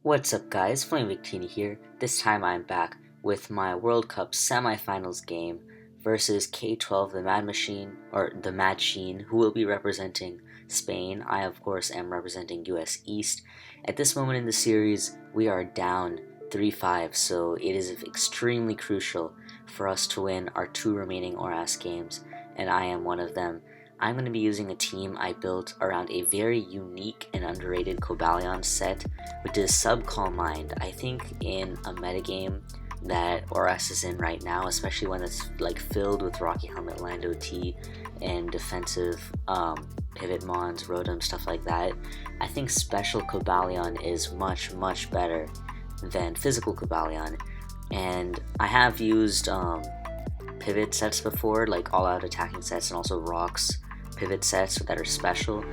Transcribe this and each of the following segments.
What's up guys, FlamingVictini here. This time I'm back with my World Cup Semifinals game versus K-12TheMadchine, or the Madchine, who will be representing Spain. I of course am representing US East. At this moment in the series, we are down 3-5, so it is extremely crucial for us to win our two remaining ORAS games, and I am one of them. I'm going to be using a team I built around a very unique and underrated Cobalion set, which is Calm Mind. I think in a metagame that ORAS is in right now, especially when it's like filled with Rocky Helmet, Lando T, and defensive pivot mons, Rotom, stuff like that, I think Special Cobalion is much better than Physical Cobalion. And I have used pivot sets before, like all-out attacking sets, and also rocks pivot sets that are special,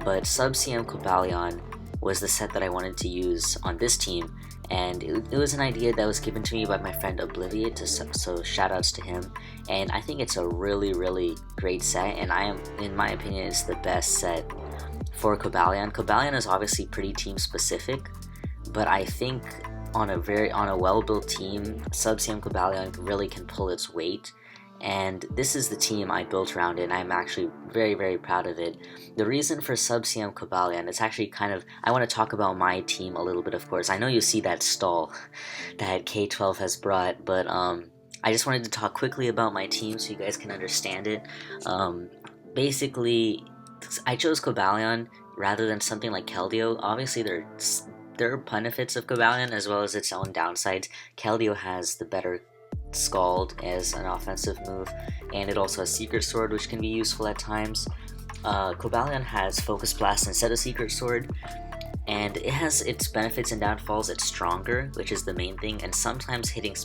but Sub-CM Cobalion was the set that I wanted to use on this team, and it was an idea that was given to me by my friend Obliviate, so shoutouts to him, and I think it's a really great set, and in my opinion, it's the best set for Cobalion. Cobalion is obviously pretty team specific, but I think on a well-built team, Sub-CM Cobalion really can pull its weight. And this is the team I built around it, and I'm actually very proud of it. The reason for Sub-CM Cobalion, it's actually I want to talk about my team a little bit, of course. I know you see that stall that K-12 has brought, but I just wanted to talk quickly about my team so you guys can understand it. Basically, I chose Cobalion rather than something like Keldeo. Obviously, there are benefits of Cobalion as well as its own downsides. Keldeo has the better Scald as an offensive move, and it also has Secret Sword, which can be useful at times. Cobalion has Focus Blast instead of Secret Sword, and it has its benefits and downfalls. It's stronger, which is the main thing, and sometimes hitting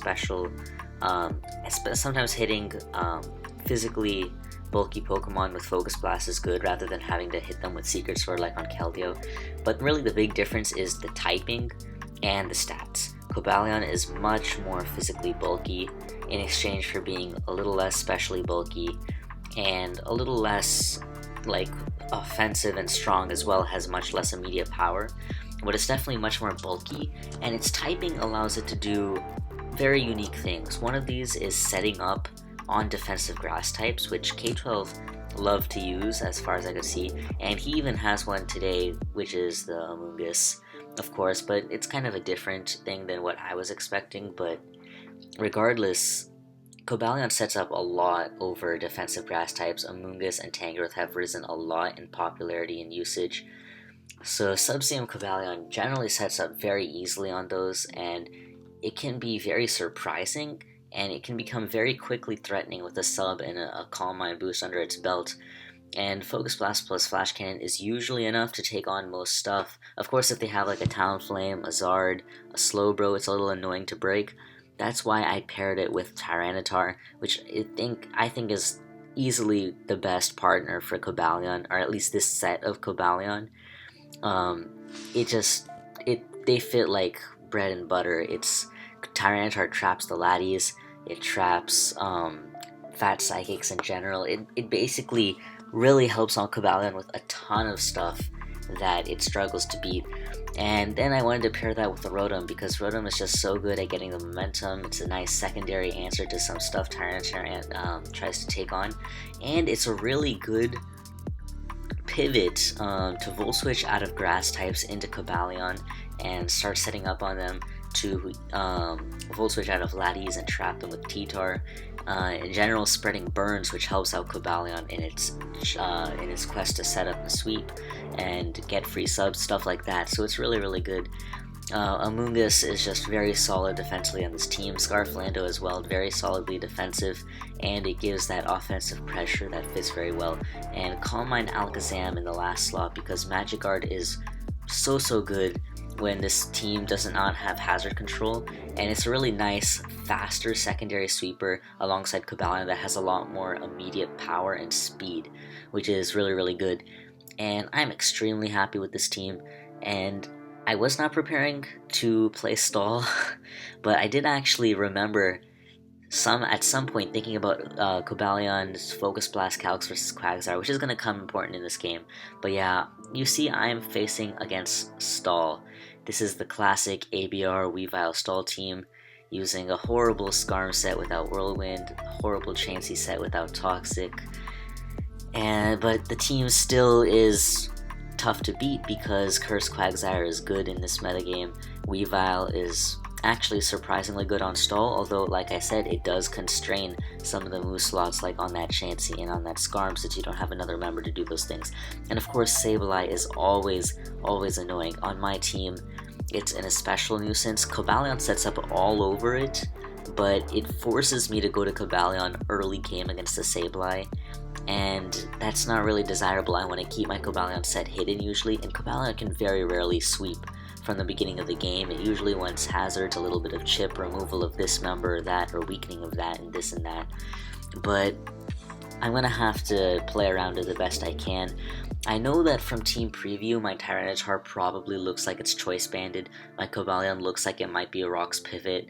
physically bulky Pokemon with Focus Blast is good rather than having to hit them with Secret Sword like on Keldeo. But really the big difference is the typing and the stats. Cobalion is much more physically bulky in exchange for being a little less specially bulky and a little less like offensive and strong, as well has much less immediate power, but it's definitely much more bulky, and its typing allows it to do very unique things. One of these is setting up on defensive grass types, which K-12 love to use as far as I could see, and he even has one today, which is the Amoonguss, of course, but it's kind of a different thing than what I was expecting. But regardless, Cobalion sets up a lot over defensive grass types. Amoonguss and Tangrowth have risen a lot in popularity and usage, so Sub-CM Cobalion generally sets up very easily on those, and it can be very surprising, and it can become very quickly threatening with a sub and a Calm Mind boost under its belt. And Focus Blast plus Flash Cannon is usually enough to take on most stuff. Of course, if they have like a Talonflame, a Zard, a Slowbro, it's a little annoying to break. That's why I paired it with Tyranitar, which I think is easily the best partner for Cobalion, or at least this set of Cobalion. They fit like bread and butter. Tyranitar traps the Laddies, it traps Fat Psychics in general. It basically really helps on Cobalion with a ton of stuff that it struggles to beat. And then I wanted to pair that with the Rotom, because Rotom is just so good at getting the momentum. It's a nice secondary answer to some stuff Tyranitar tries to take on, and it's a really good pivot to Volt Switch out of grass types into Cobalion and start setting up on them to Volt Switch out of Laddies and trap them with T-Tar. In general, spreading burns, which helps out Cobalion in its quest to set up and sweep and get free subs, stuff like that. So it's really good. Amoonguss is just very solid defensively on this team. Scarflando as well, very solidly defensive, and it gives that offensive pressure that fits very well. And Calm Mind Alakazam in the last slot, because Magic Guard is so good when this team does not have hazard control, and it's a really nice, faster secondary sweeper alongside Cobalion that has a lot more immediate power and speed, which is really good. And I'm extremely happy with this team, and I was not preparing to play stall, but I did actually remember at some point thinking about Cobalion's Focus Blast Calx versus Quagsire, which is going to come important in this game. But yeah, you see I'm facing against Stall, This is the classic ABR Weavile stall team, using a horrible Scarm set without Whirlwind, a horrible Chansey set without Toxic, but the team still is tough to beat because Curse Quagsire is good in this metagame. Weavile is actually surprisingly good on stall, although like I said, it does constrain some of the move slots like on that Chansey and on that Scarm since you don't have another member to do those things. And of course Sableye is always annoying. On my team, it's an especial nuisance. Cobalion sets up all over it, but it forces me to go to Cobalion early game against the Sableye, and that's not really desirable. I want to keep my Cobalion set hidden usually, and Cobalion can very rarely sweep from the beginning of the game. It usually wants hazards, a little bit of chip, removal of this member or that, or weakening of that and this and that. But I'm going to have to play around it the best I can. I know that from team preview, my Tyranitar probably looks like it's choice banded. My Cobalion looks like it might be a Rocks pivot.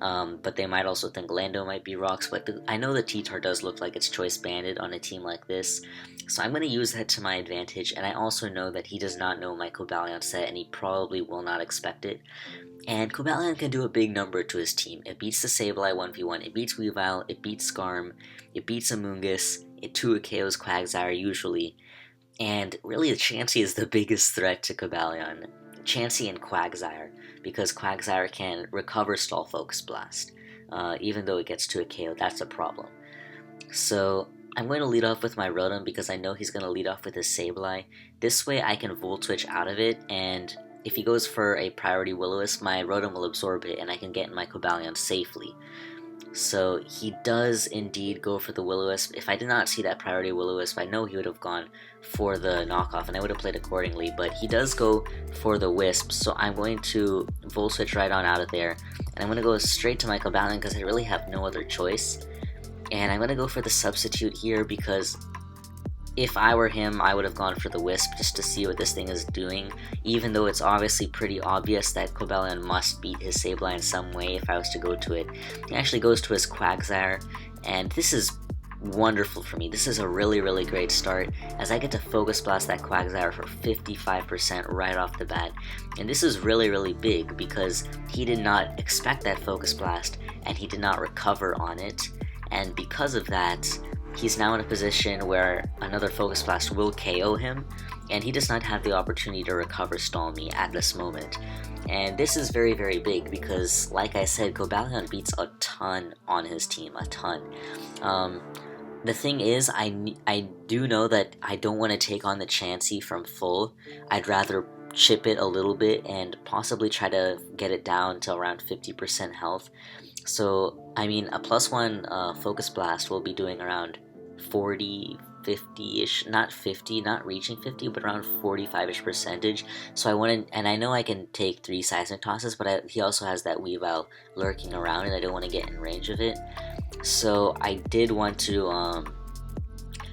But they might also think Lando might be Rocks, but I know the T-Tar does look like it's choice banded on a team like this, so I'm going to use that to my advantage, and I also know that he does not know my Cobalion set, and he probably will not expect it. And Cobalion can do a big number to his team. It beats the Sableye 1v1, it beats Weavile, it beats Scarm, it beats Amoonguss, it 2 KOs Quagsire usually, and really Chansey is the biggest threat to Cobalion. Chansey and Quagsire, because Quagsire can recover stall Focus Blast. Even though it gets to a KO, that's a problem. So I'm going to lead off with my Rotom because I know he's going to lead off with his Sableye. This way I can Volt Switch out of it, and if he goes for a priority Will-O-Wisp, my Rotom will absorb it and I can get in my Cobalion safely. So he does indeed go for the Will-O-Wisp. If I did not see that priority Will-O-Wisp, I know he would have gone for the knockoff and I would have played accordingly, but he does go for the Wisp, so I'm going to Volt Switch right on out of there, and I'm going to go straight to my Cobalion because I really have no other choice. And I'm going to go for the Substitute here because if I were him, I would have gone for the Wisp just to see what this thing is doing, even though it's obviously pretty obvious that Cobalion must beat his Sableye in some way if I was to go to it. He actually goes to his Quagsire, and this is wonderful for me. This is a really great start, as I get to Focus Blast that Quagsire for 55% right off the bat. And this is really big because he did not expect that Focus Blast, and he did not recover on it, and because of that, he's now in a position where another Focus Blast will KO him, and he does not have the opportunity to recover stall me at this moment. And this is very big because, like I said, Cobalion beats a ton on his team, a ton. The thing is, I do know that I don't want to take on the Chansey from full. I'd rather chip it a little bit and possibly try to get it down to around 50% health. So, I mean, a +1 Focus Blast will be doing around 40, 50-ish, not 50, not reaching 50, but around 45-ish percentage. So I want to, and I know I can take 3 Seismic Tosses, but he also has that Weavile lurking around, and I don't want to get in range of it. So I did want to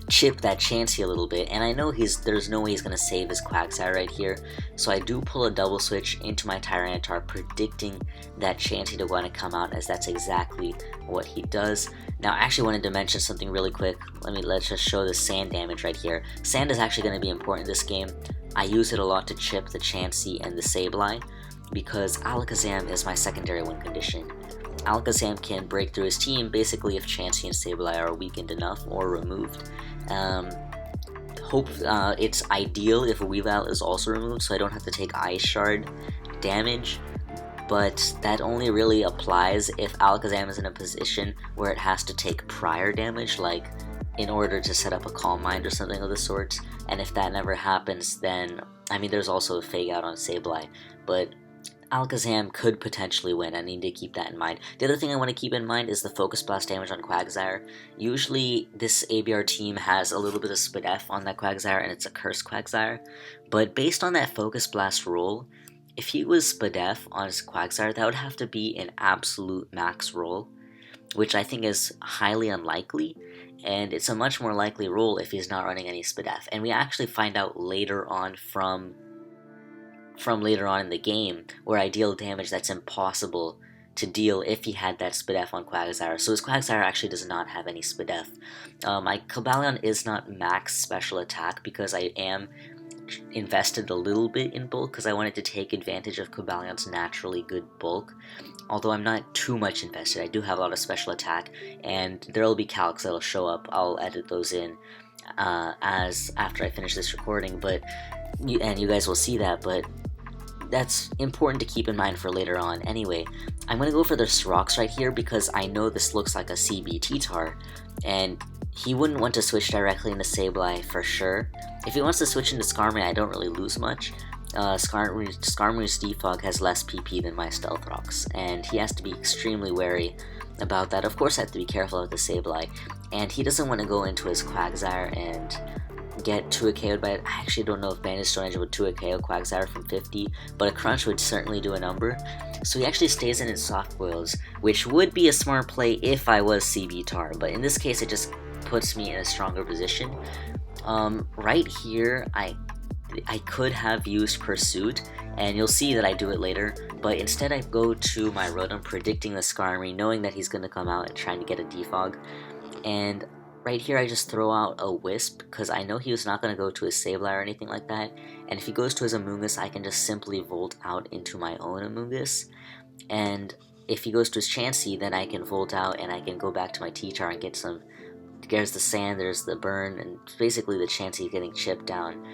chip that Chansey a little bit, and I know there's no way he's going to save his Quagsire right here, so I do pull a double switch into my Tyranitar, predicting that Chansey to want to come out, as that's exactly what he does. Now I actually wanted to mention something really quick. Let's just show the sand damage right here. Sand is actually going to be important in this game. I use it a lot to chip the Chansey and the Sableye, because Alakazam is my secondary win condition. Alakazam can break through his team basically if Chansey and Sableye are weakened enough or removed. It's ideal if a Weavile is also removed, so I don't have to take Ice Shard damage, but that only really applies if Alakazam is in a position where it has to take prior damage, like in order to set up a Calm Mind or something of the sort, and if that never happens, then, I mean, there's also a Fake Out on Sableye, but Alakazam could potentially win. I need to keep that in mind. The other thing I want to keep in mind is the Focus Blast damage on Quagsire. Usually this ABR team has a little bit of Spadef on that Quagsire, and it's a Cursed Quagsire, but based on that Focus Blast roll, if he was Spadef on his Quagsire, that would have to be an absolute max roll, which I think is highly unlikely, and it's a much more likely roll if he's not running any Spadef. And we actually find out later on from later on in the game, where I deal damage that's impossible to deal if he had that Spadef on Quagsire. So his Quagsire actually does not have any Spadef. My Cobalion is not max special attack because I am invested a little bit in bulk because I wanted to take advantage of Cobaliant's naturally good bulk. Although I'm not too much invested, I do have a lot of special attack, and there will be calcs that'll show up. I'll edit those in as after I finish this recording, and you guys will see that, but that's important to keep in mind for later on. Anyway, I'm going to go for this rocks right here because I know this looks like a CB T-Tar, and he wouldn't want to switch directly into Sableye for sure. If he wants to switch into Skarmory, I don't really lose much. Skarmory's Defog has less PP than my Stealth Rocks, and he has to be extremely wary about that. Of course I have to be careful with the Sableye, and he doesn't want to go into his Quagsire and get 2 KO'd by it. I actually don't know if Banded Stone Edge would 2 KO Quagsire from 50, but a Crunch would certainly do a number. So he actually stays in his Soft Boils, which would be a smart play if I was CB Tar, but in this case it just puts me in a stronger position. Right here, I could have used Pursuit, and you'll see that I do it later, but instead I go to my Rotom predicting the Skarmory, knowing that he's going to come out and trying to get a Defog, and right here I just throw out a Wisp, because I know he was not going to go to his Sableye or anything like that, and if he goes to his Amoonguss, I can just simply Volt out into my own Amoonguss, and if he goes to his Chansey, then I can Volt out and I can go back to my T-Tar and get some. There's the Sand, there's the Burn, and basically the Chansey getting chipped down.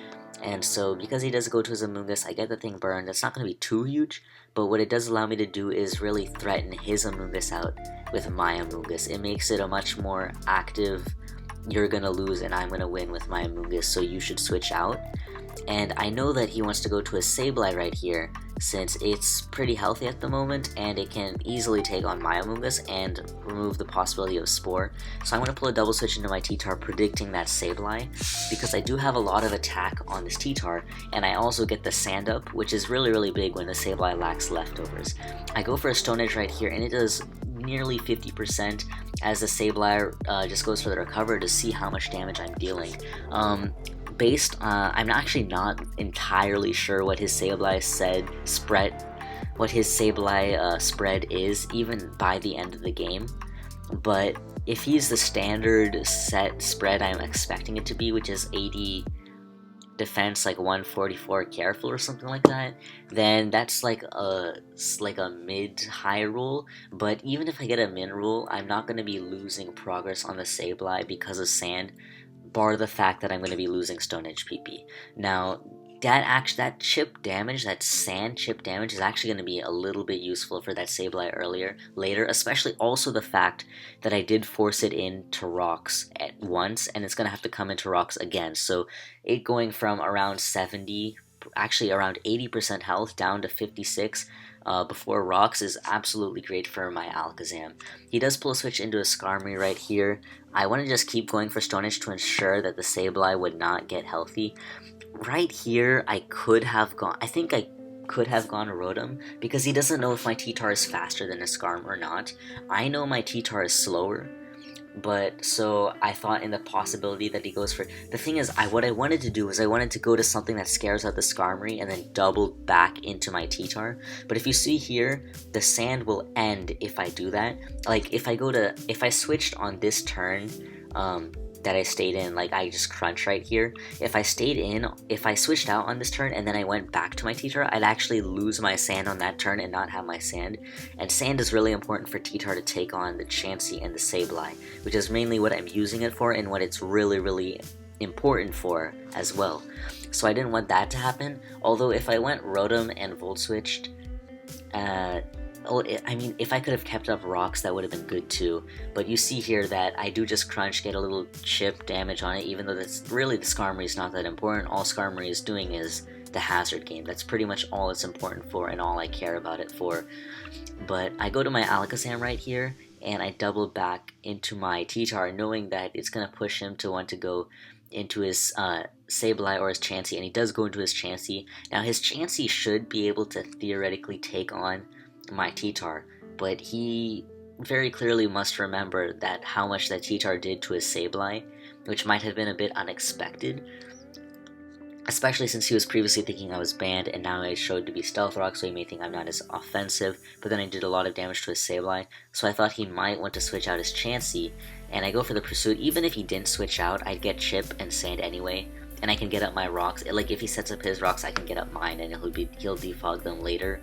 And so, because he does go to his Amoonguss, I get the thing burned. It's not going to be too huge, but what it does allow me to do is really threaten his Amoonguss out with my Amoonguss. It makes it a much more active, you're going to lose and I'm going to win with my Amoonguss, so you should switch out. And I know that he wants to go to his Sableye right here, since it's pretty healthy at the moment, and it can easily take on my Amoonguss and remove the possibility of Spore. So I'm going to pull a double switch into my T-Tar, predicting that Sableye, because I do have a lot of attack on this T-Tar, and I also get the Sand Up, which is really, really big when the Sableye lacks leftovers. I go for a Stone Edge right here, and it does nearly 50% as the Sableye just goes for the Recover to see how much damage I'm dealing. I'm actually not entirely sure what his Sableye spread is, even by the end of the game. But if he's the standard set spread I'm expecting it to be, which is 80 defense, like 144 careful or something like that, then that's like a mid-high rule. But even if I get a min rule, I'm not going to be losing progress on the Sableye because of Sand, bar the fact that I'm going to be losing Stone Edge PP. Now, that chip damage, that Sand chip damage, is actually going to be a little bit useful for that Sableye later, especially also the fact that I did force it into Rocks at once, and it's going to have to come into Rocks again. So it going from around 70, actually around 80% health down to 56 before Rocks is absolutely great for my Alakazam. He does pull a switch into a Skarmory right here. I want to just keep going for Stone Edge to ensure that the Sableye would not get healthy. Right here, I think I could have gone Rotom, because he doesn't know if my T-Tar is faster than a Skarm or not. I know my T-Tar is slower, but so I thought in the possibility that he goes for. The thing is, what I wanted to do is I wanted to go to something that scares out the Skarmory and then double back into my T-Tar. But if you see here, the Sand will end if I do that. Like if I switched on this turn, that I stayed in, like I just crunch right here. If I switched out on this turn and then I went back to my T-Tar, I'd actually lose my Sand on that turn and not have my Sand. And Sand is really important for T-Tar to take on the Chansey and the Sableye, which is mainly what I'm using it for and what it's really, really important for as well. So I didn't want that to happen, although if I went Rotom and Volt Switched, if I could have kept up Rocks, that would have been good too. But you see here that I do just crunch, get a little chip damage on it, even though that's really the Skarmory is not that important. All Skarmory is doing is the hazard game. That's pretty much all it's important for and all I care about it for. But I go to my Alakazam right here, and I double back into my T-Tar, knowing that it's going to push him to want to go into his Sableye or his Chansey, and he does go into his Chansey. Now his Chansey should be able to theoretically take on my T-Tar, but he very clearly must remember that how much that T-Tar did to his Sableye, which might have been a bit unexpected, especially since he was previously thinking I was banned, and now I showed to be Stealth Rock, so he may think I'm not as offensive, but then I did a lot of damage to his Sableye, so I thought he might want to switch out his Chansey, and I go for the Pursuit. Even if he didn't switch out, I'd get Chip and Sand anyway, and I can get up my rocks. Like if he sets up his rocks, I can get up mine, and he'll defog them later.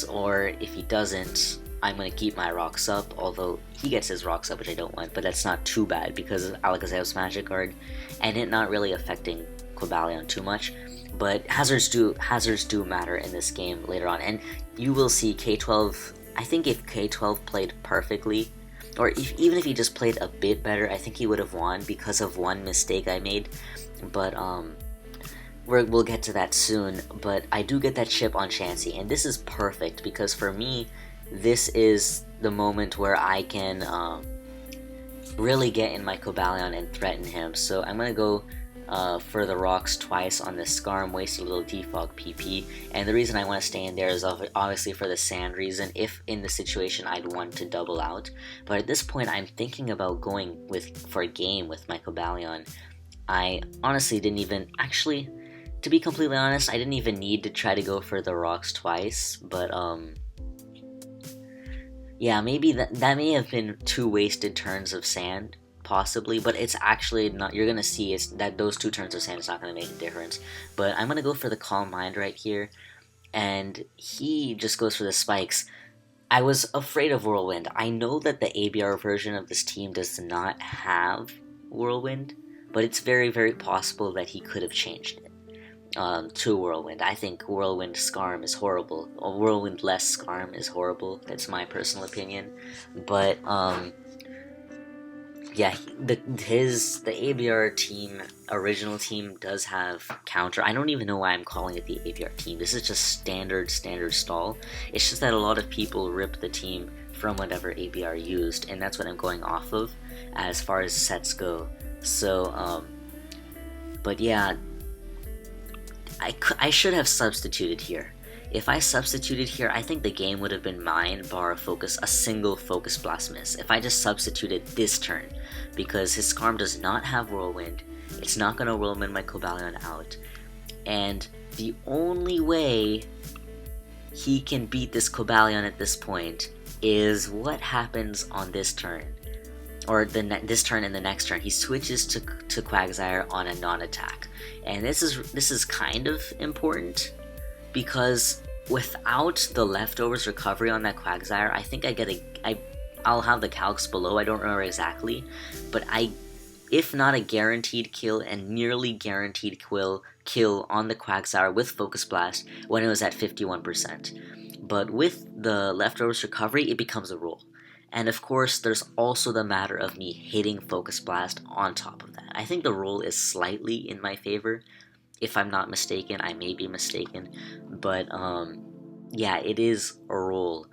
Or if he doesn't, I'm gonna keep my rocks up. Although he gets his rocks up, which I don't want, but that's not too bad because of Alakazam's magic guard, and it not really affecting Cobalion too much. But hazards do matter in this game later on, and you will see K-12. I think if K-12 played perfectly, or even if he just played a bit better, I think he would have won because of one mistake I made. But we'll get to that soon. But I do get that chip on Chansey, and this is perfect because for me, this is the moment where I can really get in my Cobalion and threaten him. So I'm gonna go for the rocks twice on this Scarm, waste a little defog PP, and the reason I want to stay in there is obviously for the sand reason, if in the situation I'd want to double out. But at this point I'm thinking about going for a game with my Cobalion. I honestly didn't even, actually, to be completely honest, I didn't even need to try to go for the rocks twice, but yeah, maybe that may have been 2 wasted turns of sand, possibly, but it's actually not. You're gonna see is that those 2 turns of sand is not gonna make a difference. But I'm gonna go for the Calm Mind right here, and he just goes for the spikes. I was afraid of Whirlwind. I know that the ABR version of this team does not have Whirlwind, but it's very, very possible that he could have changed it to Whirlwind. I think Whirlwind Scarm is horrible. Or Whirlwind less Scarm is horrible. That's my personal opinion. But yeah, the ABR team, original team, does have counter. I don't even know why I'm calling it the ABR team. This is just standard stall. It's just that a lot of people rip the team from whatever ABR used, and that's what I'm going off of as far as sets go. So, but yeah, I should have substituted here. If I substituted here, I think the game would have been mine, bar a single Focus Blast miss. If I just substituted this turn, because his Scarm does not have Whirlwind, it's not going to Whirlwind my Cobalion out. And the only way he can beat this Cobalion at this point is what happens on this turn. Or this turn and the next turn. He switches to Quagsire on a non-attack. And this is kind of important, because without the leftovers recovery on that Quagsire, I think I'll have the calcs below, I don't remember exactly, but if not a guaranteed kill and nearly guaranteed kill on the Quagsire with Focus Blast when it was at 51%. But with the leftovers recovery, it becomes a rule. And of course, there's also the matter of me hitting Focus Blast on top of that. I think the rule is slightly in my favor. If I'm not mistaken, I may be mistaken, but yeah, it is a rule,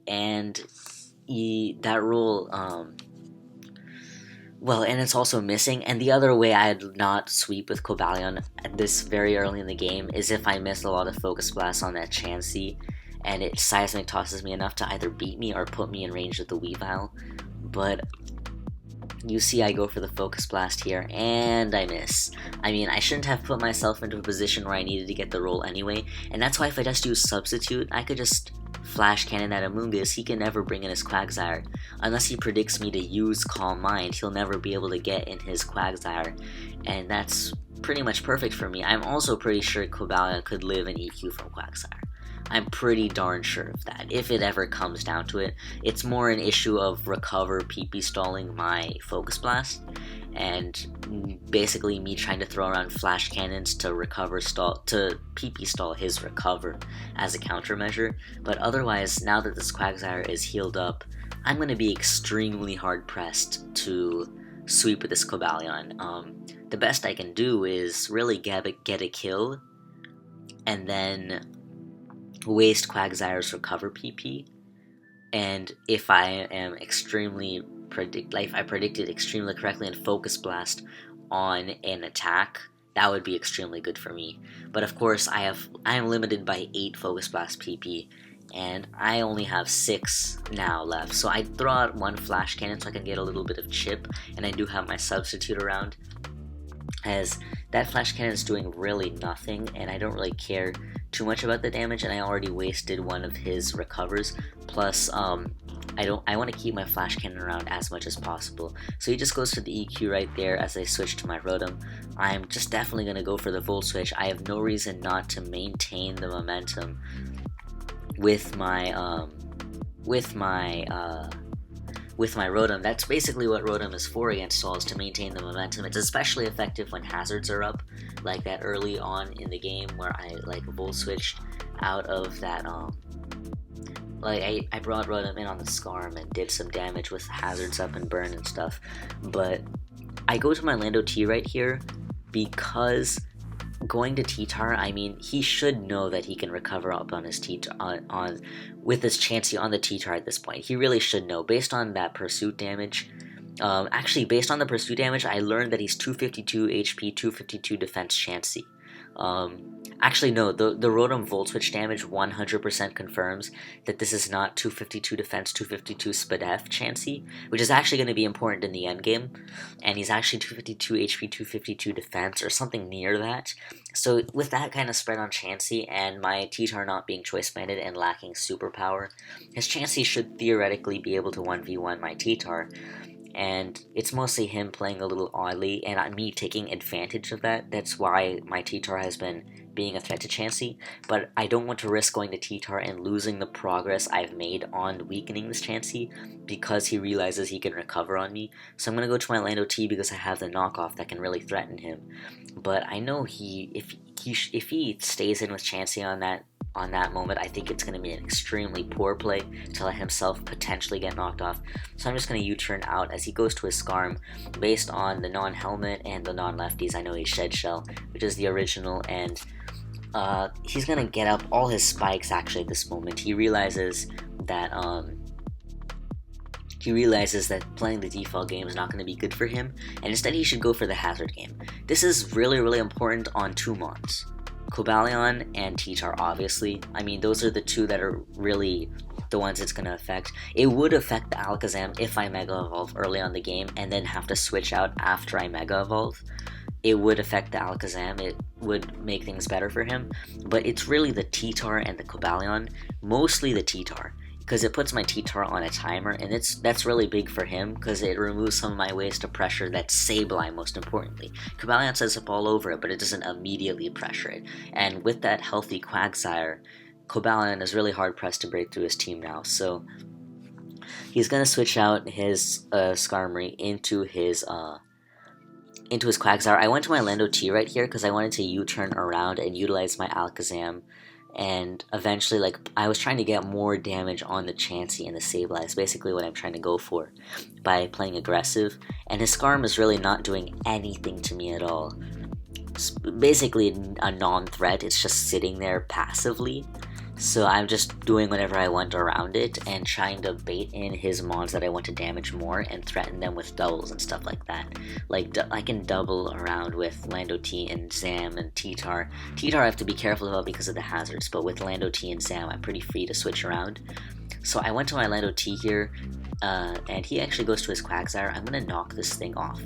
and that rule, well, and it's also missing. And the other way I'd not sweep with Cobalion at this very early in the game is if I miss a lot of Focus Blasts on that Chansey, and it seismic tosses me enough to either beat me or put me in range of the Weavile. But you see I go for the Focus Blast here, and I miss. I mean, I shouldn't have put myself into a position where I needed to get the roll anyway, and that's why if I just use Substitute, I could just Flash Cannon at Amoonguss. He can never bring in his Quagsire. Unless he predicts me to use Calm Mind, he'll never be able to get in his Quagsire, and that's pretty much perfect for me. I'm also pretty sure Cobalion could live an EQ from Quagsire. I'm pretty darn sure of that, if it ever comes down to it. It's more an issue of recover PP stalling my Focus Blast, and basically me trying to throw around Flash Cannons to PP stall his recover as a countermeasure. But otherwise, now that this Quagsire is healed up, I'm going to be extremely hard pressed to sweep with this Cobalion. The best I can do is really get a kill, and then waste Quagsire's recover PP, and if I am I predicted extremely correctly and Focus Blast on an attack, that would be extremely good for me. But of course, I am limited by 8 Focus Blast PP, and I only have 6 now left. So I throw out 1 Flash Cannon so I can get a little bit of chip, and I do have my substitute around, as that Flash Cannon is doing really nothing, and I don't really care too much about the damage, and I already wasted 1 of his recovers. Plus, I want to keep my flash cannon around as much as possible. So he just goes for the EQ right there as I switch to my Rotom. I'm just definitely going to go for the Volt Switch. I have no reason not to maintain the momentum with my Rotom. That's basically what Rotom is for against stalls, to maintain the momentum. It's especially effective when hazards are up, like that early on in the game where I like Volt switched out of that I brought Rotom in on the Scarm and did some damage with hazards up and burn and stuff. But I go to my Lando T right here because going to T-Tar, I mean, he should know that he can recover up on his with his Chansey on the T-Tar at this point. He really should know, based on that pursuit damage. Actually, based on the pursuit damage, I learned that he's 252 HP, 252 defense Chansey. Actually, no, the Rotom Volt Switch damage 100% confirms that this is not 252 defense, 252 Spadef Chansey, which is actually going to be important in the endgame, and he's actually 252 HP, 252 defense, or something near that. So with that kind of spread on Chansey, and my T-Tar not being choice banded and lacking superpower, his Chansey should theoretically be able to 1v1 my T-Tar. And it's mostly him playing a little oddly, and me taking advantage of that. That's why my T-Tar has been being a threat to Chansey, but I don't want to risk going to T-Tar and losing the progress I've made on weakening this Chansey because he realizes he can recover on me. So I'm going to go to my Lando T because I have the knockoff that can really threaten him. But I know if he stays in with Chansey on that moment, I think it's going to be an extremely poor play to let himself potentially get knocked off. So I'm just going to U-turn out as he goes to his Scarm. Based on the non-helmet and the non-lefties, I know he's Shed Shell, which is the original, and he's going to get up all his spikes actually at this moment. He realizes that playing the default game is not going to be good for him, and instead he should go for the hazard game. This is really, really important on two mons. Cobalion and T-Tar, obviously. I mean, those are the two that are really the ones it's going to affect. It would affect the Alakazam if I Mega Evolve early on the game and then have to switch out after I Mega Evolve. It would affect the Alakazam. It would make things better for him. But it's really the T-Tar and the Cobalion. Mostly the T-Tar, because it puts my T-Tar on a timer, and that's really big for him because it removes some of my ways to pressure that Sableye, most importantly. Cobalion sets up all over it, but it doesn't immediately pressure it. And with that healthy Quagsire, Cobalion is really hard-pressed to break through his team now, so he's going to switch out his Skarmory into his Quagsire. I went to my Lando T right here because I wanted to U-turn around and utilize my Alakazam. And eventually, I was trying to get more damage on the Chansey and the Sableye. Is basically what I'm trying to go for by playing aggressive. And his Scarm is really not doing anything to me at all. It's basically a non-threat. It's just sitting there passively. So I'm just doing whatever I want around it and trying to bait in his mons that I want to damage more and threaten them with doubles and stuff like that. I can double around with Lando T and Zam and T-Tar. T-Tar I have to be careful about because of the hazards, but with Lando T and Zam I'm pretty free to switch around. So I went to my Lando T here, and he actually goes to his Quagsire. I'm going to knock this thing off.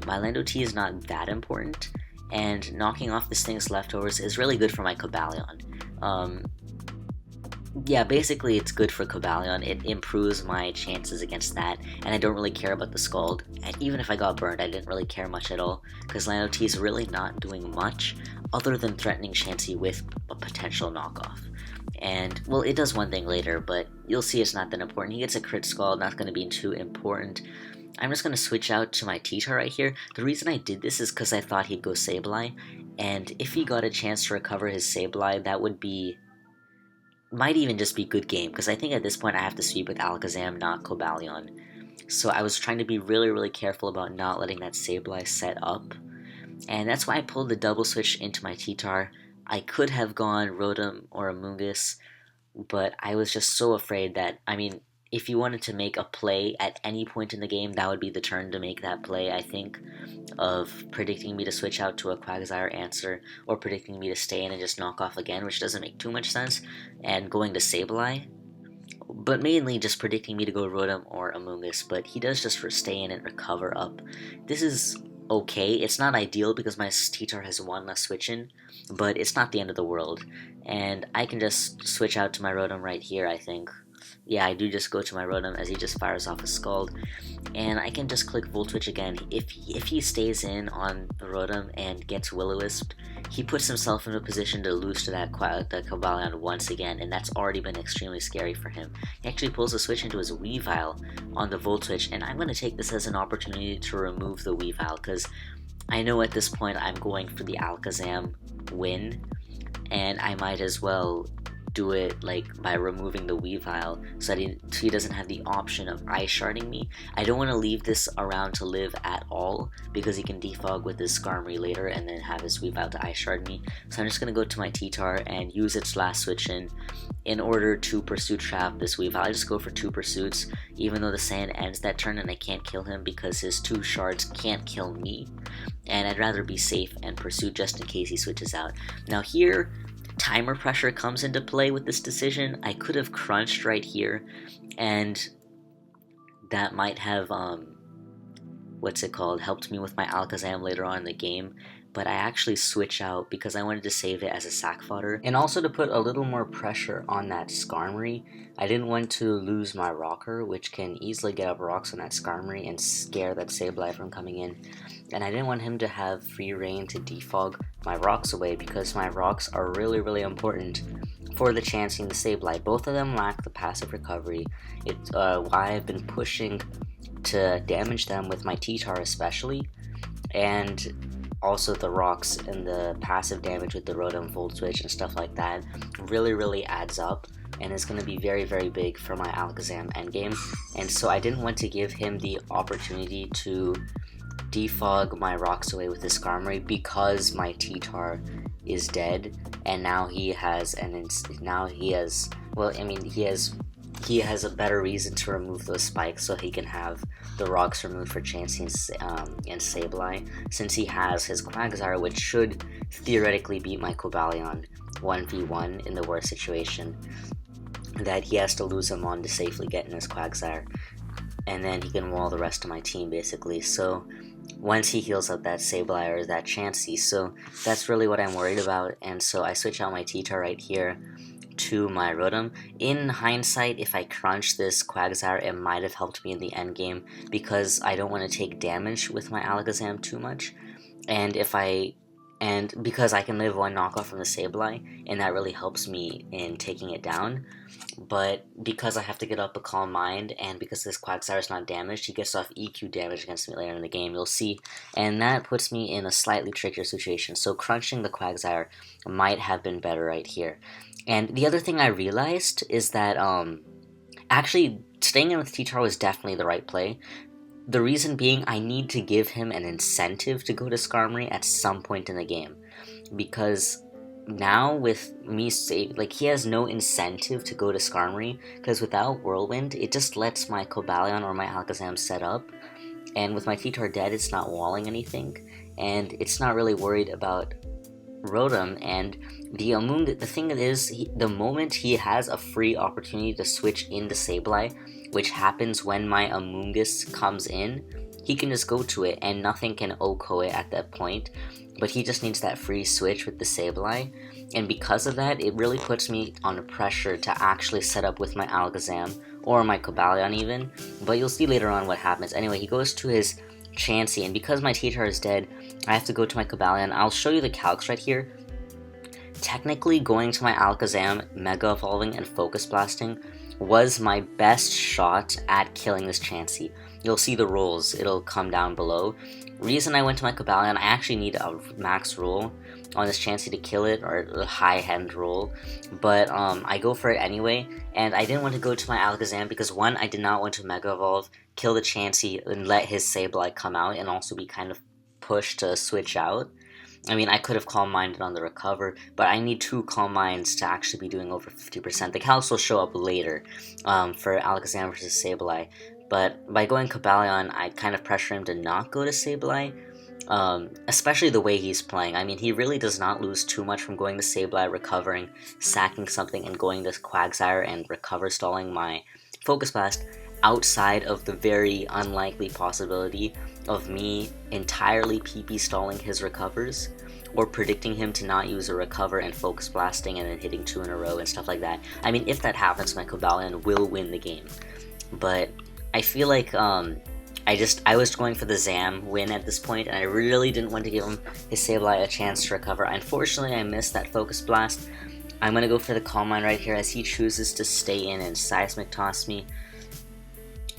My Lando T is not that important, and knocking off this thing's leftovers is really good for my Cobalion. Yeah, basically it's good for Cobalion. It improves my chances against that, and I don't really care about the Scald. And even if I got burned, I didn't really care much at all, because Lando T is really not doing much other than threatening Chansey with a potential knockoff. And, well, it does one thing later, but you'll see it's not that important. He gets a crit Scald, not going to be too important. I'm just going to switch out to my T-Tar right here. The reason I did this is because I thought he'd go Sableye, and if he got a chance to recover his Sableye, that might even just be good game, because I think at this point I have to sweep with Alakazam, not Cobalion. So I was trying to be really, really careful about not letting that Sableye set up, and that's why I pulled the double switch into my T-Tar. I could have gone Rotom or Amoonguss, but I was just so afraid that, if you wanted to make a play at any point in the game, that would be the turn to make that play, I think, of predicting me to switch out to a Quagsire answer, or predicting me to stay in and just knock off again, which doesn't make too much sense, and going to Sableye, but mainly just predicting me to go Rotom or Amoonguss, but he does just stay in and recover up. This is okay. It's not ideal because my T-Tar has one less switch in, but it's not the end of the world, and I can just switch out to my Rotom right here, I think. yeah, I do just go to my Rotom as he just fires off a Scald, and I can just click Volt Switch again. If he stays in on the Rotom and gets Will-O-Wisped, he puts himself in a position to lose to that Cobalion once again, and that's already been extremely scary for him. He actually pulls a switch into his Weavile on the Volt Switch, and I'm going to take this as an opportunity to remove the Weavile, because I know at this point I'm going for the Alakazam win, and I might as well do it like by removing the Weavile so that he doesn't have the option of Ice Sharding me. I don't want to leave this around to live at all because he can defog with his Skarmory later and then have his Weavile to Ice Shard me. So I'm just going to go to my T-Tar and use its last switch in order to Pursuit Trap this Weavile. I just go for 2 Pursuits even though the Sand ends that turn and I can't kill him because his 2 shards can't kill me. And I'd rather be safe and Pursuit just in case he switches out. Now here, timer pressure comes into play with this decision. I could have crunched right here, and that might have, helped me with my Alakazam later on in the game, but I actually switch out because I wanted to save it as a sack fodder, and also to put a little more pressure on that Skarmory. I didn't want to lose my Rocker, which can easily get up rocks on that Skarmory and scare that Sableye from coming in, and I didn't want him to have free reign to defog my rocks away because my rocks are really, really important for the Chansey and the Sableye. Both of them lack the passive recovery. It's why I've been pushing to damage them with my T-Tar especially, and also the rocks and the passive damage with the Rotom Volt Switch and stuff like that really adds up and is going to be very, very big for my Alakazam endgame. And so I didn't want to give him the opportunity to defog my rocks away with his Skarmory because my T-Tar is dead, and now he has he has a better reason to remove those spikes so he can have the rocks removed for Chansey and Sableye, since he has his Quagsire, which should theoretically beat my Cobalion 1v1 in the worst situation, that he has to lose him on to safely get in his Quagsire, and then he can wall the rest of my team basically. So once he heals up that Sableye or that Chansey, so that's really what I'm worried about, and so I switch out my T-Tar right here to my Rotom. In hindsight, if I crunch this Quagsire, it might have helped me in the end game because I don't want to take damage with my Alakazam too much, and because I can live one knockoff from the Sableye, and that really helps me in taking it down. But because I have to get up a Calm Mind, and because this Quagsire is not damaged, he gets off EQ damage against me later in the game, you'll see, and that puts me in a slightly trickier situation. So crunching the Quagsire might have been better right here. And the other thing I realized is that actually staying in with T-Tar was definitely the right play. The reason being, I need to give him an incentive to go to Skarmory at some point in the game, because now with me he has no incentive to go to Skarmory, because without Whirlwind, it just lets my Cobalion or my Alakazam set up, and with my T-Tar dead, it's not walling anything, and it's not really worried about Rotom. And the thing is, the moment he has a free opportunity to switch into Sableye, which happens when my Amoonguss comes in, he can just go to it and nothing can OHKO it at that point, but he just needs that free switch with the Sableye, and because of that, it really puts me under pressure to actually set up with my Alakazam, or my Cobalion even, but you'll see later on what happens. Anyway, he goes to his Chansey, and because my T-Tar is dead, I have to go to my Cobalion. I'll show you the calcs right here. Technically, going to my Alakazam, Mega Evolving, and Focus Blasting was my best shot at killing this Chansey. You'll see the rolls, it'll come down below. Reason I went to my Cobalion, I actually need a max roll on this Chansey to kill it, or a high hand roll, but I go for it anyway, and I didn't want to go to my Alakazam because one, I did not want to Mega Evolve, kill the Chansey, and let his Sableye come out, and also be kind of pushed to switch out. I mean, I could have Calm Minded on the recover, but I need 2 Calm Minds to actually be doing over 50%. The calcs will show up later for Alakazam versus Sableye, but by going Cobalion, I kind of pressure him to not go to Sableye, especially the way he's playing. I mean, he really does not lose too much from going to Sableye, recovering, sacking something, and going to Quagsire and recover stalling my Focus Blast, outside of the very unlikely possibility of me entirely PP stalling his recovers, or predicting him to not use a recover and focus blasting and then hitting 2 in a row and stuff like that. I mean, if that happens, my Cobalion will win the game. But I feel like I was going for the Zam win at this point, and I really didn't want to give him his Sableye a chance to recover. Unfortunately, I missed that Focus Blast. I'm going to go for the Calm Mind right here as he chooses to stay in and Seismic Toss me.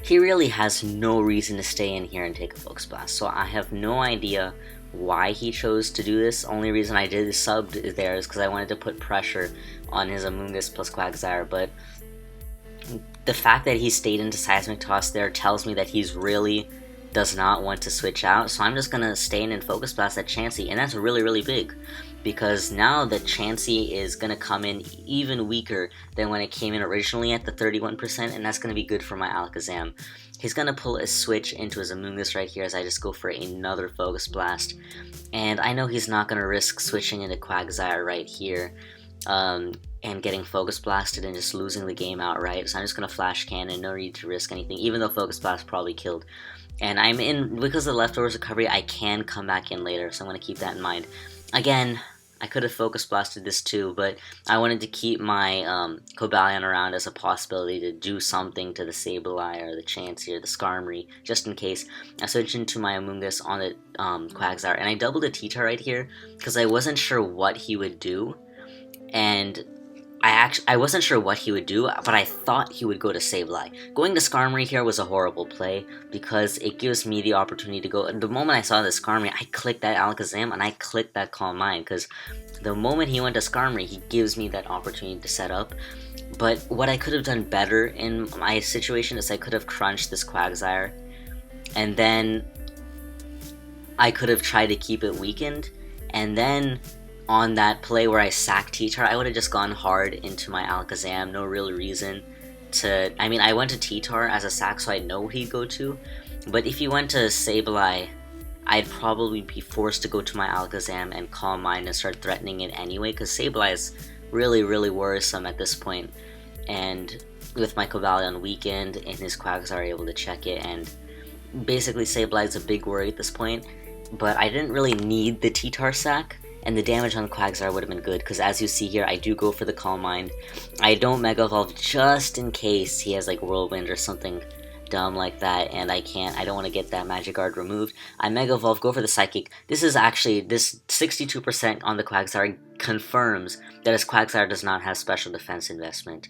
He really has no reason to stay in here and take a Focus Blast, so I have no idea why he chose to do this. Only reason I did sub there is because I wanted to put pressure on his Amoonguss plus Quagsire, but the fact that he stayed into Seismic Toss there tells me that he's really does not want to switch out, so I'm just going to stay in and Focus Blast at Chansey, and that's really, really big, because now that Chansey is going to come in even weaker than when it came in originally at the 31%, and that's going to be good for my Alakazam. He's going to pull a switch into his Amoonguss right here as I just go for another Focus Blast, and I know he's not going to risk switching into Quagsire right here, and getting Focus Blasted and just losing the game outright, so I'm just going to Flash Cannon, no need to risk anything, even though Focus Blast probably killed. And I'm in, because of the Leftovers recovery, I can come back in later, so I'm going to keep that in mind. Again, I could have Focus Blasted this too, but I wanted to keep my Cobalion around as a possibility to do something to the Sableye or the Chansey or the Skarmory, just in case. I switched into my Amoonguss on the Quagsire, and I doubled a T-Tar right here, because I wasn't sure what he would do, and I wasn't sure what he would do, but I thought he would go to Sableye. Going to Skarmory here was a horrible play, because it gives me the opportunity to go. And the moment I saw the Skarmory, I clicked that Alakazam, and I clicked that Calm Mind, because the moment he went to Skarmory, he gives me that opportunity to set up. But what I could have done better in my situation is I could have crunched this Quagsire, and then I could have tried to keep it weakened, and then on that play where I sacked T-Tar, I would have just gone hard into my Alakazam, no real reason to... I mean, I went to T-Tar as a sack, so I know what he'd go to, but if he went to Sableye, I'd probably be forced to go to my Alakazam and Calm Mind and start threatening it anyway, because Sableye is really, really worrisome at this point, and with my Cobalion weakened and his Quagsire able to check it, and basically Sableye is a big worry at this point, but I didn't really need the T-Tar sack, and the damage on Quagsire would have been good, because as you see here, I do go for the Calm Mind. I don't Mega Evolve just in case he has like Whirlwind or something dumb like that, and I don't want to get that Magic Guard removed. I Mega Evolve, go for the Psychic. This 62% on the Quagsire confirms that his Quagsire does not have Special Defense investment.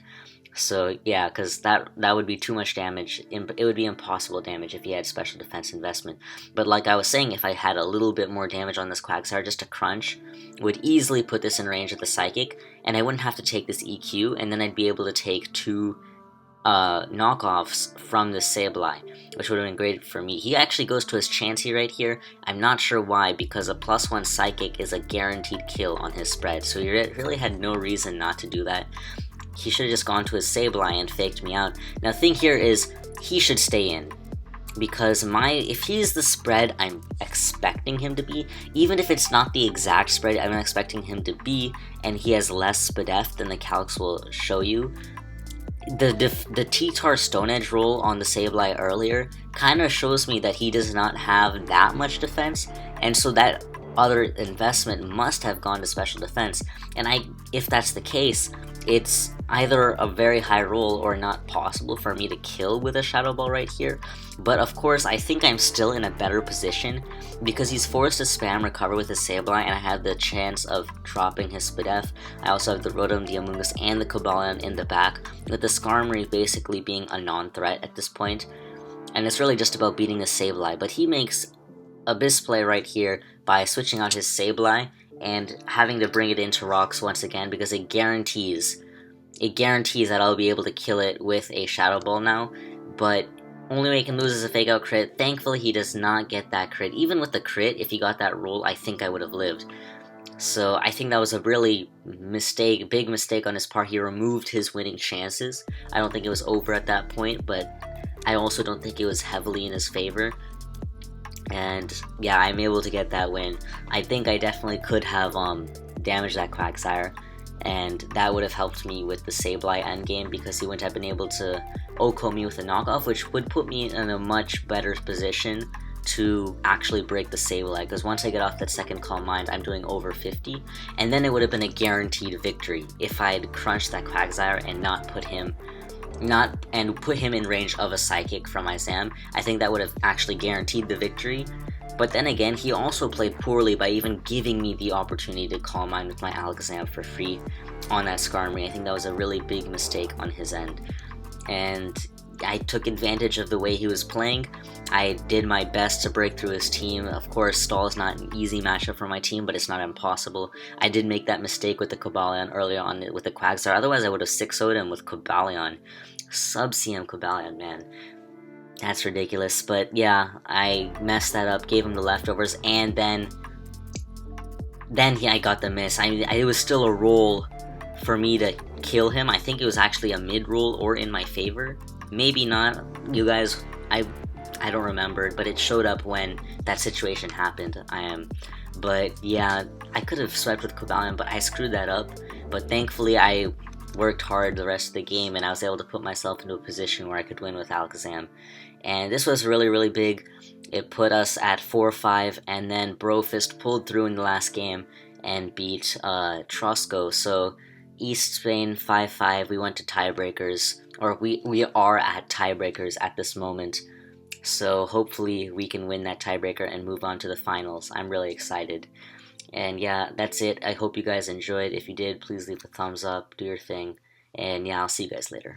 So yeah, because that would be too much damage. It would be impossible damage if he had Special Defense investment. But like I was saying, if I had a little bit more damage on this Quagsire, just a crunch would easily put this in range of the Psychic, and I wouldn't have to take this EQ, and then I'd be able to take 2 knockoffs from the Sableye, which would have been great for me. He actually goes to his Chansey right here. I'm not sure why, because a +1 Psychic is a guaranteed kill on his spread, so he really had no reason not to do that. He should have just gone to his Sableye and faked me out. Now the thing here is, he should stay in, because if he's the spread I'm expecting him to be, even if it's not the exact spread I'm expecting him to be, and he has less Spadef than the calcs will show you, the T-Tar Stone Edge roll on the Sableye earlier kind of shows me that he does not have that much defense, and so that other investment must have gone to Special Defense, and if that's the case, it's either a very high roll or not possible for me to kill with a Shadow Ball right here. But of course, I think I'm still in a better position because he's forced to spam recover with his Sableye, and I have the chance of dropping his Spadef. I also have the Rotom, the Amoonguss, and the Cobalion in the back, with the Skarmory basically being a non-threat at this point. And it's really just about beating the Sableye, but he makes a misplay right here by switching out his Sableye and having to bring it into rocks once again, because it guarantees that I'll be able to kill it with a Shadow Ball now, but only way he can lose is a Fake Out crit. Thankfully, he does not get that crit. Even with the crit, if he got that roll, I think I would have lived. So I think that was a really big mistake on his part. He removed his winning chances. I don't think it was over at that point, but I also don't think it was heavily in his favor. And yeah, I'm able to get that win. I think I definitely could have damaged that Quagsire, and that would have helped me with the Sableye endgame, because he wouldn't have been able to OHKO me with a knockoff, which would put me in a much better position to actually break the save lag, because once I get off that second Calm Mind, I'm doing over 50, and then it would have been a guaranteed victory if I had crunched that Quagsire and put him in range of a Psychic from my Zam. I think that would have actually guaranteed the victory. But then again, he also played poorly by even giving me the opportunity to Calm Mind with my Alakazam for free on that Skarmory. I think that was a really big mistake on his end. And I took advantage of the way he was playing. I did my best to break through his team. Of course, Stall is not an easy matchup for my team, but it's not impossible. I did make that mistake with the Cobalion earlier on with the Quagsire. Otherwise, I would have 6-0'd him with Cobalion. Sub-CM Cobalion, man. That's ridiculous. But yeah, I messed that up, gave him the leftovers, and then I got the miss. I mean, it was still a roll for me to kill him. I think it was actually a mid-roll or in my favor. Maybe not. You guys, I don't remember, but it showed up when that situation happened. But yeah, I could have swept with Cobalion, but I screwed that up. But thankfully, I worked hard the rest of the game, and I was able to put myself into a position where I could win with Alakazam. And this was really, really big. It put us at 4-5, and then Brofist pulled through in the last game and beat Trosco. So East Spain 5-5, we went to tiebreakers, or we are at tiebreakers at this moment. So hopefully we can win that tiebreaker and move on to the finals. I'm really excited. And yeah, that's it. I hope you guys enjoyed. If you did, please leave a thumbs up, do your thing, and yeah, I'll see you guys later.